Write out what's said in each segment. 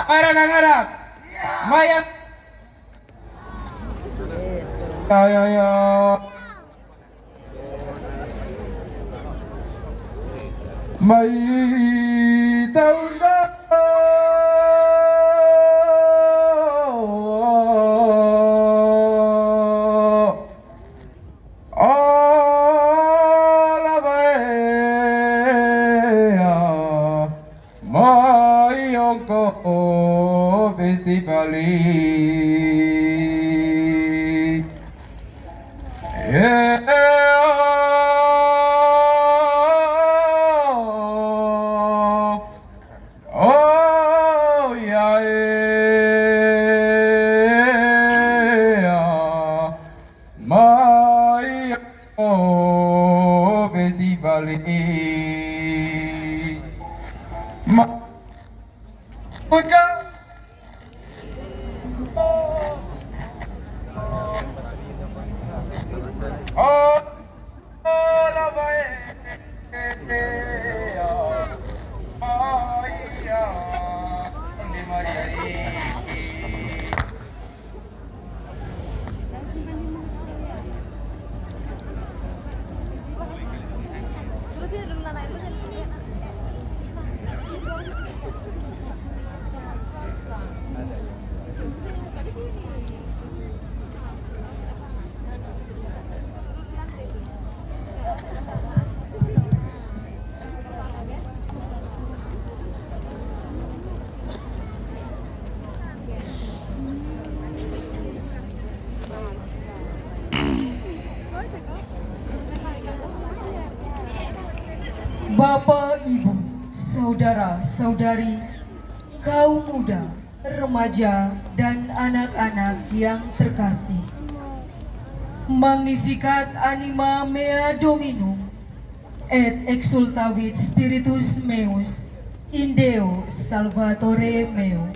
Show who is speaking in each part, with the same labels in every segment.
Speaker 1: Anak-anak, mayat. Ya. May taon na. Festivali. Yeah. Oh, yeah, yeah. My festivali. Punya. Oh, la
Speaker 2: Terusin dulu Nana, terusin dulu ya.
Speaker 3: Bapak, Ibu, saudara-saudari, kaum muda, remaja, dan anak-anak yang terkasih. Magnificat anima mea Dominum, et exultavit spiritus meus, in Deo Salvatore meo.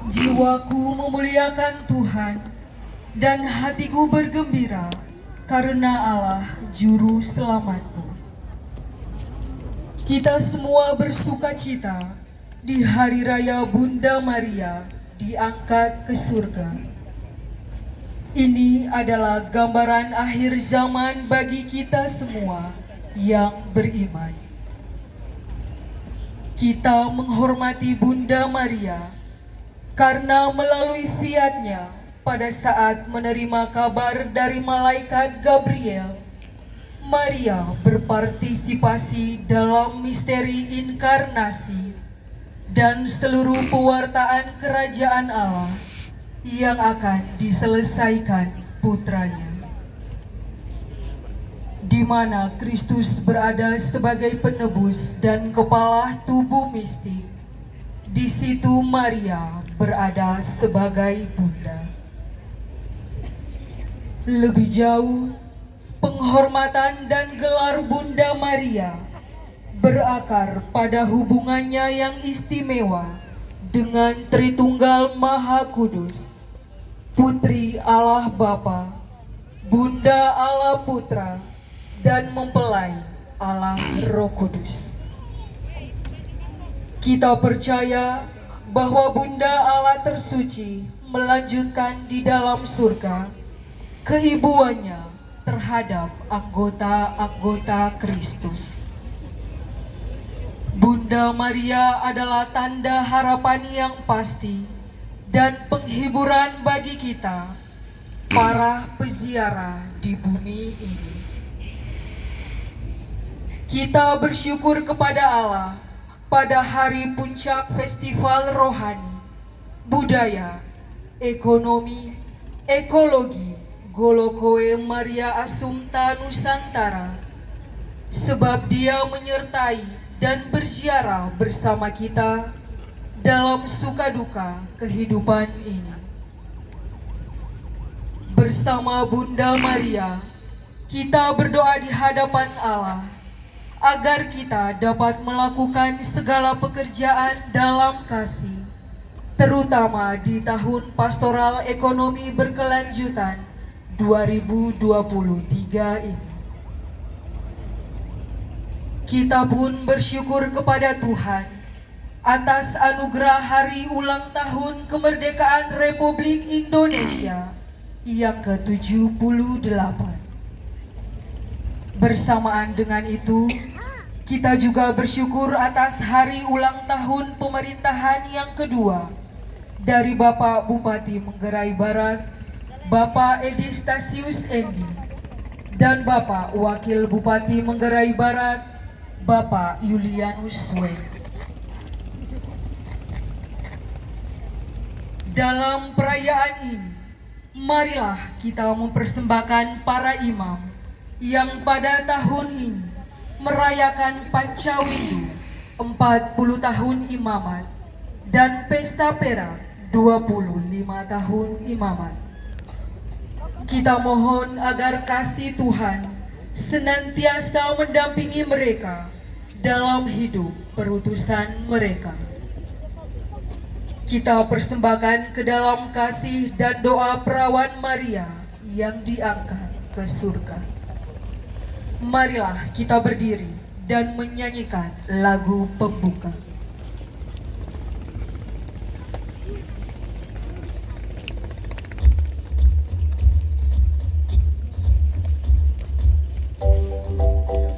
Speaker 3: Jiwaku memuliakan Tuhan, dan hatiku bergembira karena Allah Juru Selamatku. Kita semua bersuka cita di hari raya Bunda Maria diangkat ke surga. Ini adalah gambaran akhir zaman bagi kita semua yang beriman. Kita menghormati Bunda Maria karena melalui fiat-Nya pada saat menerima kabar dari malaikat Gabriel, Maria berpartisipasi dalam misteri inkarnasi dan seluruh pewartaan kerajaan Allah yang akan diselesaikan putranya, di mana Kristus berada sebagai penebus dan kepala tubuh mistik. Di situ Maria berada sebagai bunda. Lebih jauh, penghormatan dan gelar Bunda Maria berakar pada hubungannya yang istimewa dengan Tritunggal Maha Kudus, Putri Allah Bapa, Bunda Allah Putra, dan mempelai Allah Roh Kudus. Kita percaya bahwa Bunda Allah tersuci melanjutkan di dalam surga keibuannya terhadap anggota-anggota Kristus. Bunda Maria adalah tanda harapan yang pasti dan penghiburan bagi kita, para peziarah di bumi ini. Kita bersyukur kepada Allah pada hari puncak festival rohani, budaya, ekonomi, ekologi, Golokoe Maria Assumpta Nusantara, sebab Dia menyertai dan berziarah bersama kita dalam suka duka kehidupan ini. Bersama Bunda Maria, kita berdoa di hadapan Allah agar kita dapat melakukan segala pekerjaan dalam kasih, terutama di tahun pastoral ekonomi berkelanjutan 2023 ini. Kita pun bersyukur kepada Tuhan atas anugerah hari ulang tahun kemerdekaan Republik Indonesia yang ke-78. Bersamaan dengan itu, kita juga bersyukur atas hari ulang tahun pemerintahan yang kedua dari Bapak Bupati Manggarai Barat, Bapak Edi Stasius Endi, dan Bapak Wakil Bupati Manggarai Barat, Bapak Yulianus Wen. Dalam perayaan ini, marilah kita mempersembahkan para imam yang pada tahun ini merayakan Pancawindu 40 tahun imamat dan Pesta Perak 25 tahun imamat. Kita mohon agar kasih Tuhan senantiasa mendampingi mereka dalam hidup perutusan mereka. Kita persembahkan ke dalam kasih dan doa perawan Maria yang diangkat ke surga. Marilah kita berdiri dan menyanyikan lagu pembuka.
Speaker 4: Thank you.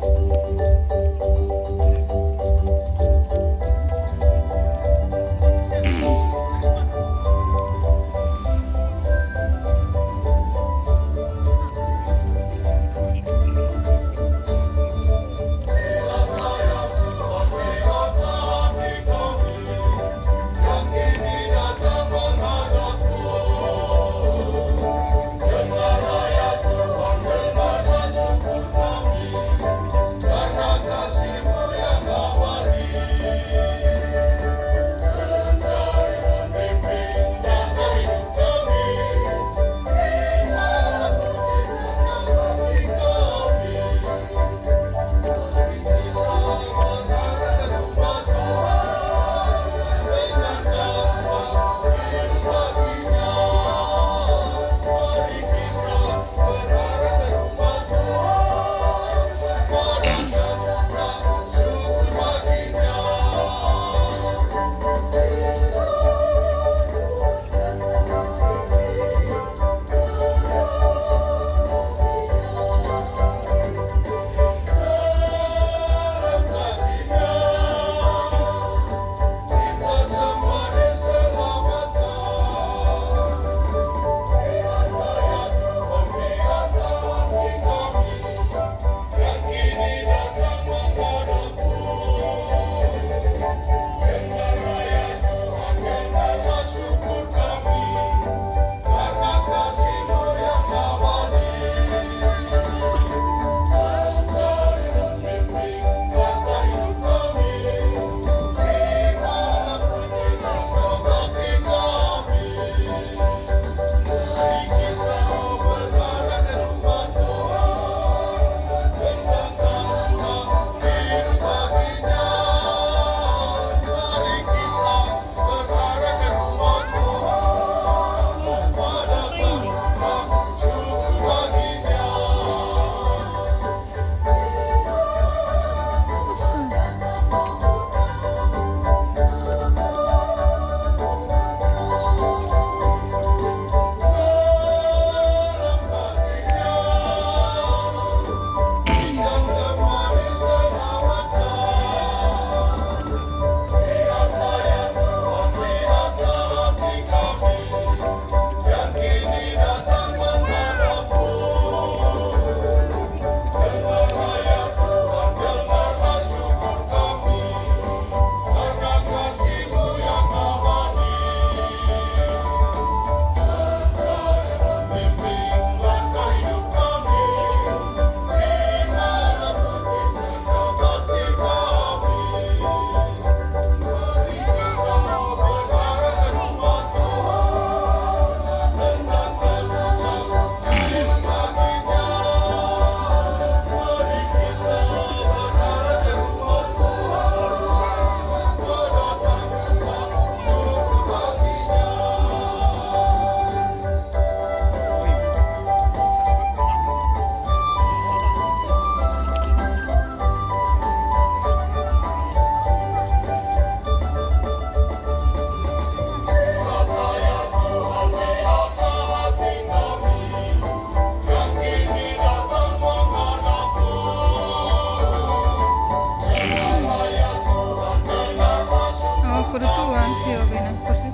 Speaker 2: kursi, oke, nah, kursi.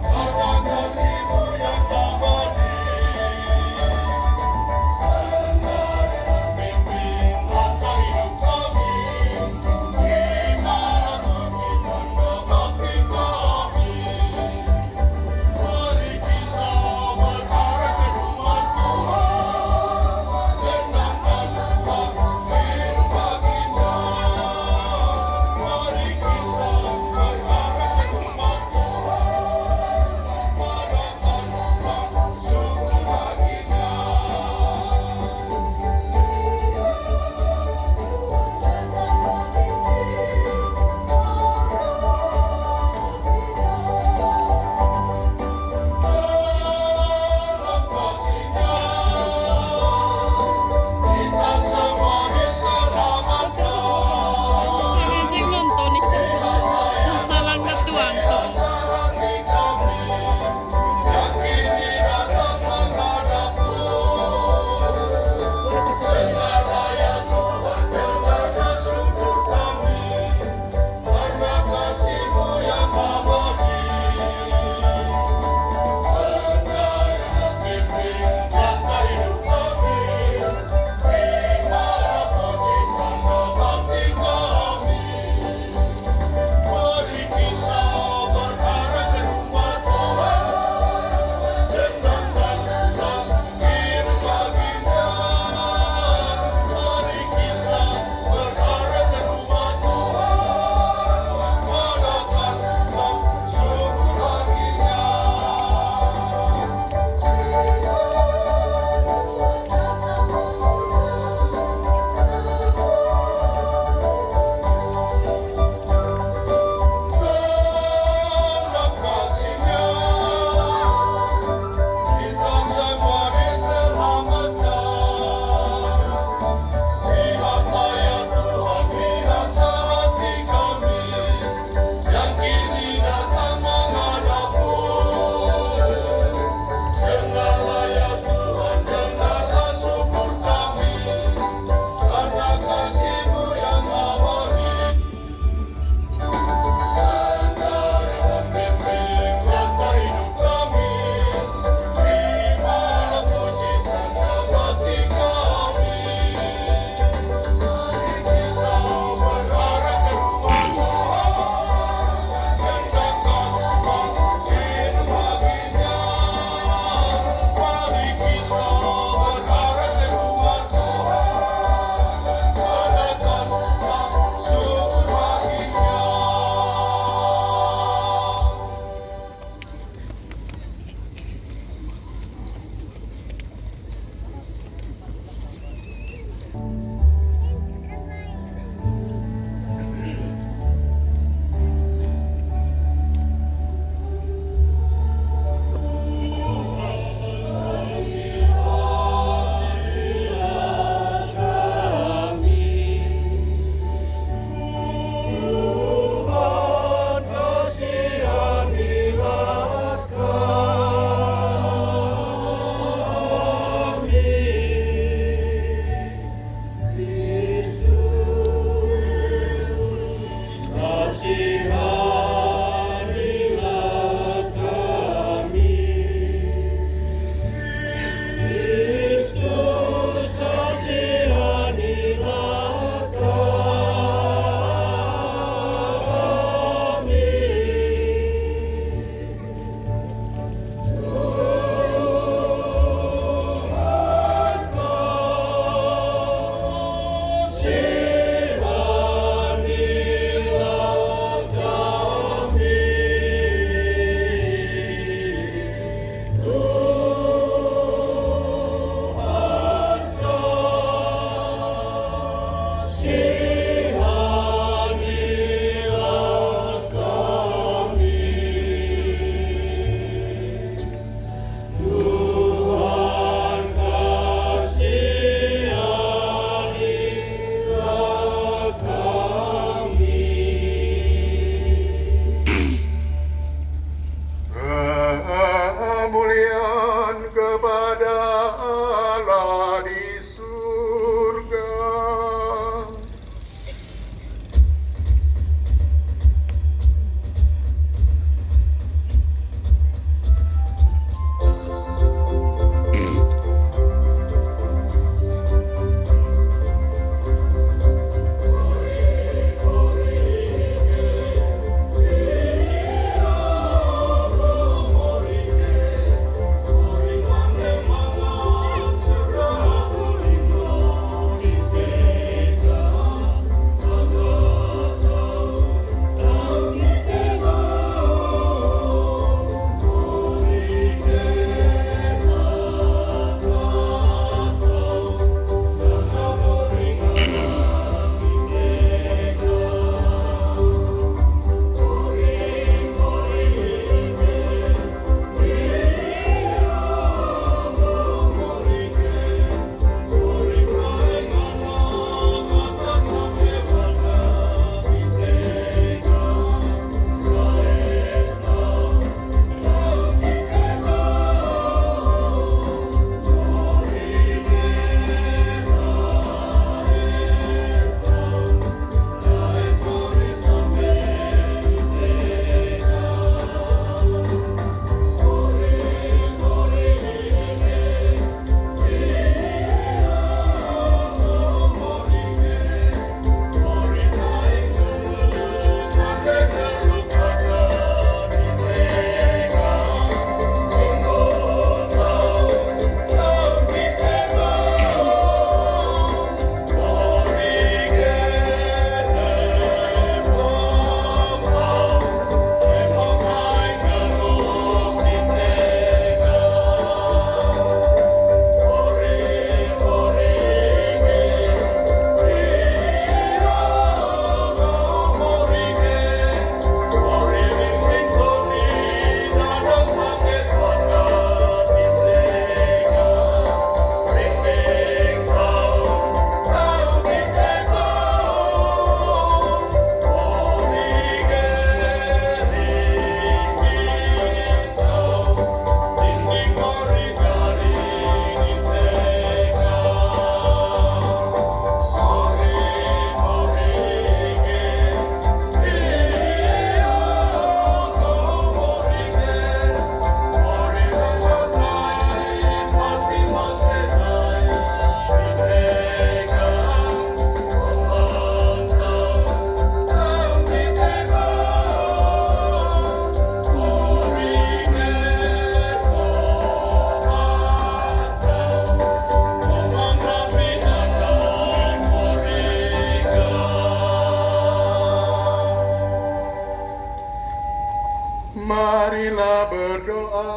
Speaker 4: Marilah berdoa.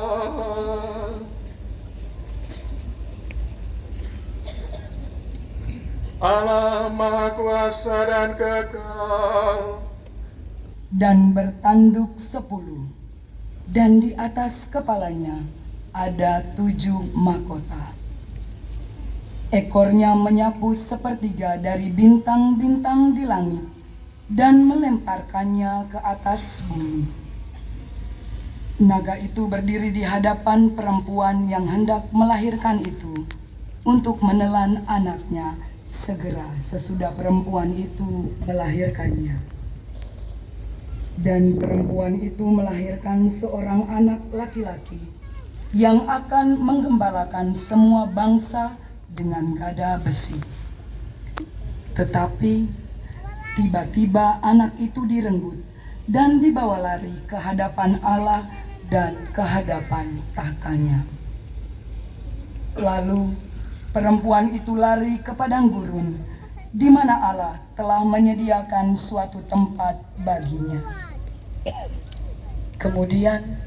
Speaker 4: Allah Maha Kuasa dan Kekal,
Speaker 5: dan bertanduk 10, dan di atas kepalanya ada 7 mahkota. Ekornya menyapu sepertiga dari bintang-bintang di langit dan melemparkannya ke atas bumi. Naga itu berdiri di hadapan perempuan yang hendak melahirkan itu untuk menelan anaknya segera sesudah perempuan itu melahirkannya. Dan perempuan itu melahirkan seorang anak laki-laki yang akan menggembalakan semua bangsa dengan gada besi. Tetapi tiba-tiba anak itu direnggut dan dibawa lari ke hadapan Allah dan ke hadapan tahtanya. Lalu perempuan itu lari ke padang gurun, di mana Allah telah menyediakan suatu tempat baginya. Kemudian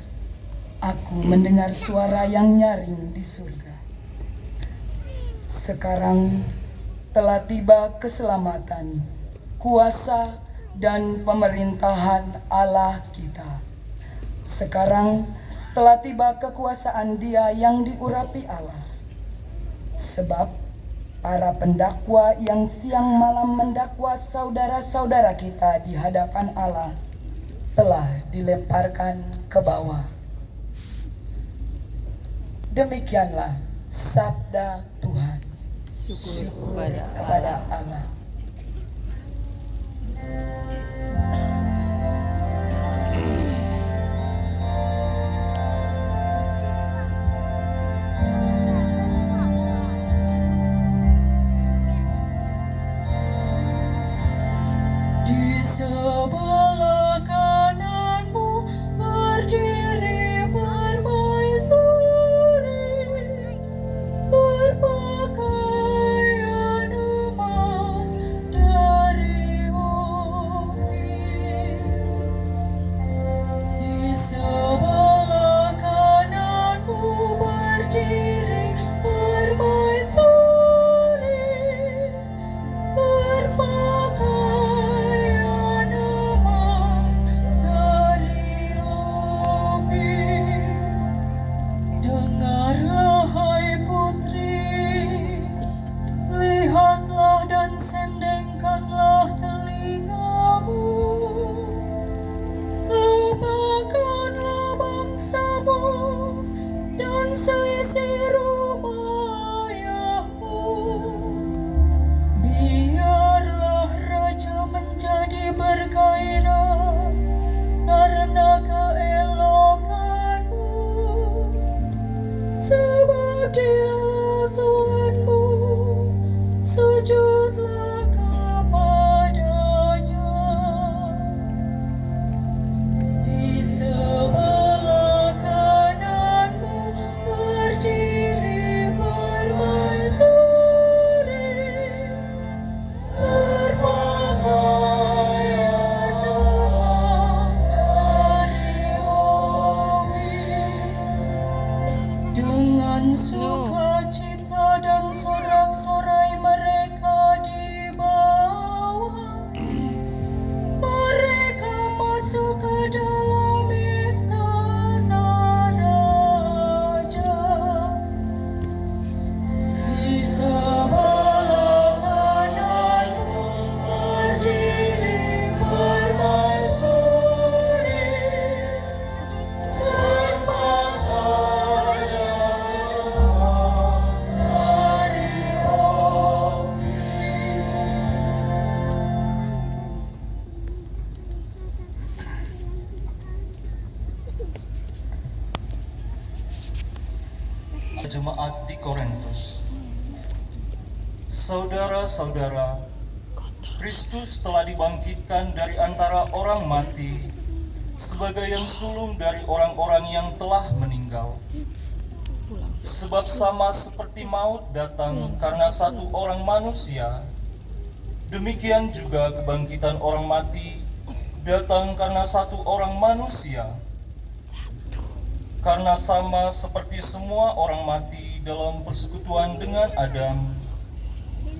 Speaker 5: aku mendengar suara yang nyaring di surga. Sekarang telah tiba keselamatan, kuasa, dan pemerintahan Allah kita. Sekarang telah tiba kekuasaan Dia yang diurapi Allah. Sebab para pendakwa yang siang malam mendakwa saudara-saudara kita di hadapan Allah telah dilemparkan ke bawah. Demikianlah sabda Tuhan. Syukur kepada Allah.
Speaker 3: Di sebelah kananmu berdiri permaisuri berpakaian emas dari Ofir. Di sebelah kananmu berdiri permaisuri berpakaian emas dari Ofir. Dengarlah hai putri, lihatlah dan sendengkanlah telingamu. Lupakanlah bangsamu dan seisi rumah ayahmu. Biarlah raja menjadi bergairah karena keelokanmu, sebab Dialah Tuhanmu, sujudlah kepadanya. Di sebelah kananmu berdiri permaisuri berpakaian emas dari Ofir. Dengan sukacita dan sorak-sorai mereka dibawa, mereka masuk ke dalam istana raja. Di sebelah kananmu berdiri permaisuri berpakaian emas dari Ofir.
Speaker 6: Jemaat di Korintus. Saudara-saudara, Kristus telah dibangkitkan dari antara orang mati sebagai yang sulung dari orang-orang yang telah meninggal. Sebab sama seperti maut datang karena satu orang manusia, demikian juga kebangkitan orang mati datang karena satu orang manusia, Karena sama seperti semua orang mati dalam persekutuan dengan Adam,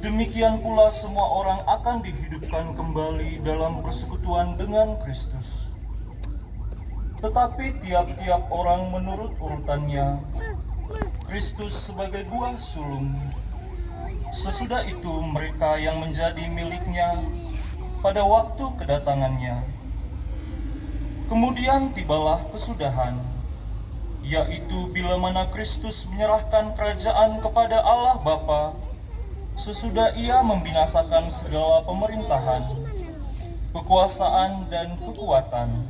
Speaker 6: demikian pula semua orang akan dihidupkan kembali dalam persekutuan dengan Kristus. Tetapi tiap-tiap orang menurut urutannya, Kristus sebagai buah sulung, sesudah itu mereka yang menjadi miliknya pada waktu kedatangannya. Kemudian tibalah kesudahan, yaitu bila mana Kristus menyerahkan kerajaan kepada Allah Bapa, sesudah ia membinasakan segala pemerintahan, kekuasaan dan kekuatan.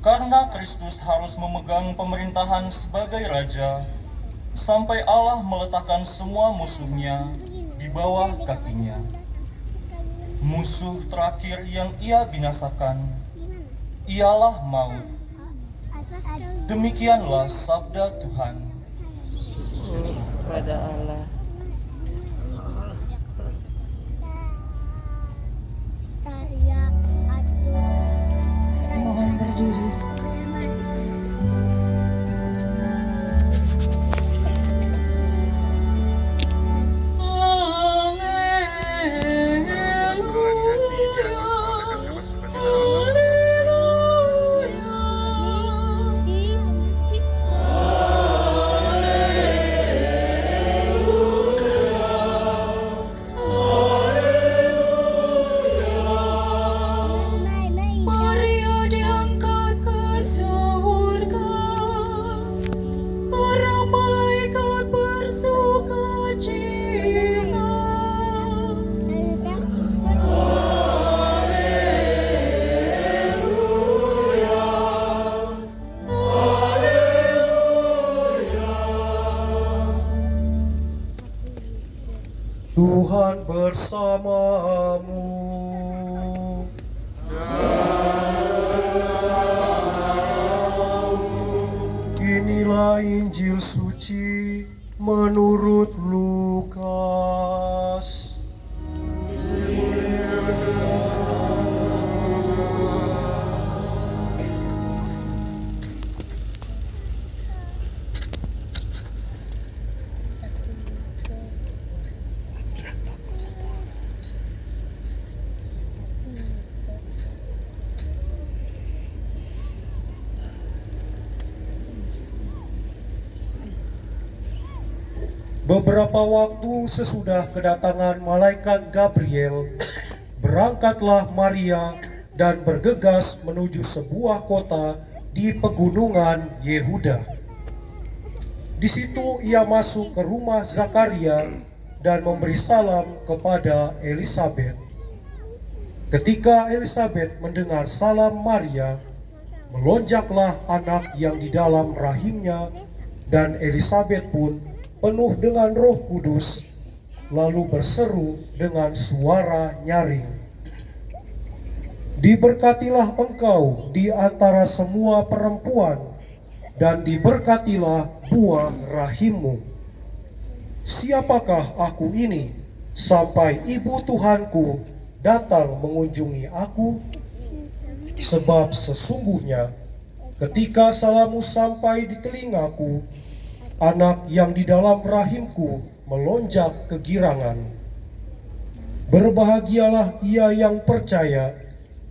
Speaker 6: Karena Kristus harus memegang pemerintahan sebagai Raja, sampai Allah meletakkan semua musuhnya di bawah kakinya. Musuh terakhir yang ia binasakan ialah maut. Demikianlah sabda Tuhan.
Speaker 7: Pada Allah.
Speaker 5: Mohon berdiri.
Speaker 2: Maria diangkat ke surga, para malaikat bersukacita.
Speaker 8: Tuhan bersamamu. Inilah Injil suci menurut Lukas. Beberapa waktu sesudah kedatangan malaikat Gabriel, berangkatlah Maria dan bergegas menuju sebuah kota di pegunungan Yehuda. Di situ ia masuk ke rumah Zakaria dan memberi salam kepada Elisabet. Ketika Elisabet mendengar salam Maria, melonjaklah anak yang di dalam rahimnya, dan Elisabet pun penuh dengan Roh Kudus, lalu berseru dengan suara nyaring, "Diberkatilah engkau di antara semua perempuan, dan diberkatilah buah rahimmu. Siapakah aku ini, sampai ibu Tuhanku datang mengunjungi aku? Sebab sesungguhnya ketika salammu sampai di telingaku, anak yang di dalam rahimku melonjak kegirangan. Berbahagialah ia yang percaya,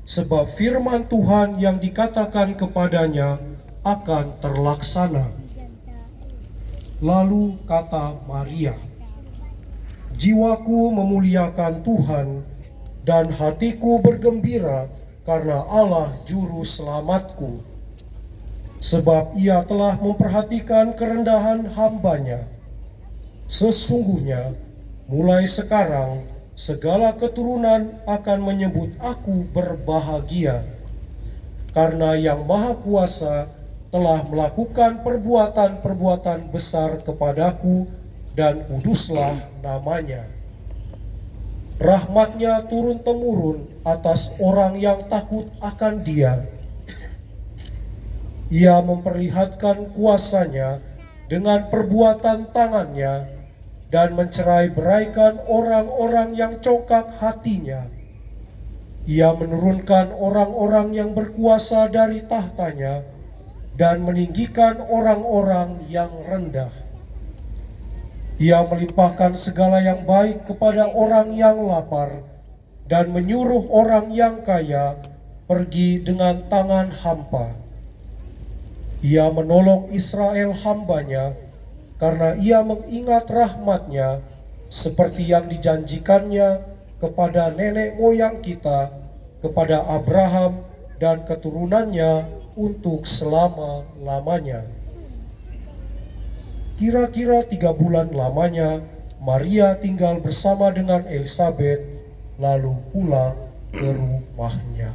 Speaker 8: sebab firman Tuhan yang dikatakan kepadanya akan terlaksana." Lalu kata Maria, "Jiwaku memuliakan Tuhan, dan hatiku bergembira karena Allah Juru Selamatku. Sebab ia telah memperhatikan kerendahan hamba-Nya. Sesungguhnya, mulai sekarang, segala keturunan akan menyebut aku berbahagia, karena Yang Maha Kuasa telah melakukan perbuatan-perbuatan besar kepadaku, dan kuduslah namanya. Rahmat-Nya turun-temurun atas orang yang takut akan Dia. Ia memperlihatkan kuasa-Nya dengan perbuatan tangan-Nya, dan mencerai-beraikan orang-orang yang congkak hatinya. Ia menurunkan orang-orang yang berkuasa dari tahtanya, dan meninggikan orang-orang yang rendah. Ia melimpahkan segala yang baik kepada orang yang lapar dan menyuruh orang yang kaya pergi dengan tangan hampa. Ia menolong Israel hambanya karena ia mengingat rahmat-Nya seperti yang dijanjikannya kepada nenek moyang kita, kepada Abraham dan keturunannya untuk selama-lamanya. Kira-kira 3 bulan lamanya, Maria tinggal bersama dengan Elizabeth, lalu pulang ke rumahnya.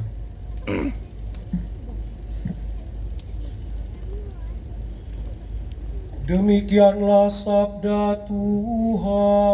Speaker 8: Demikianlah sabda Tuhan.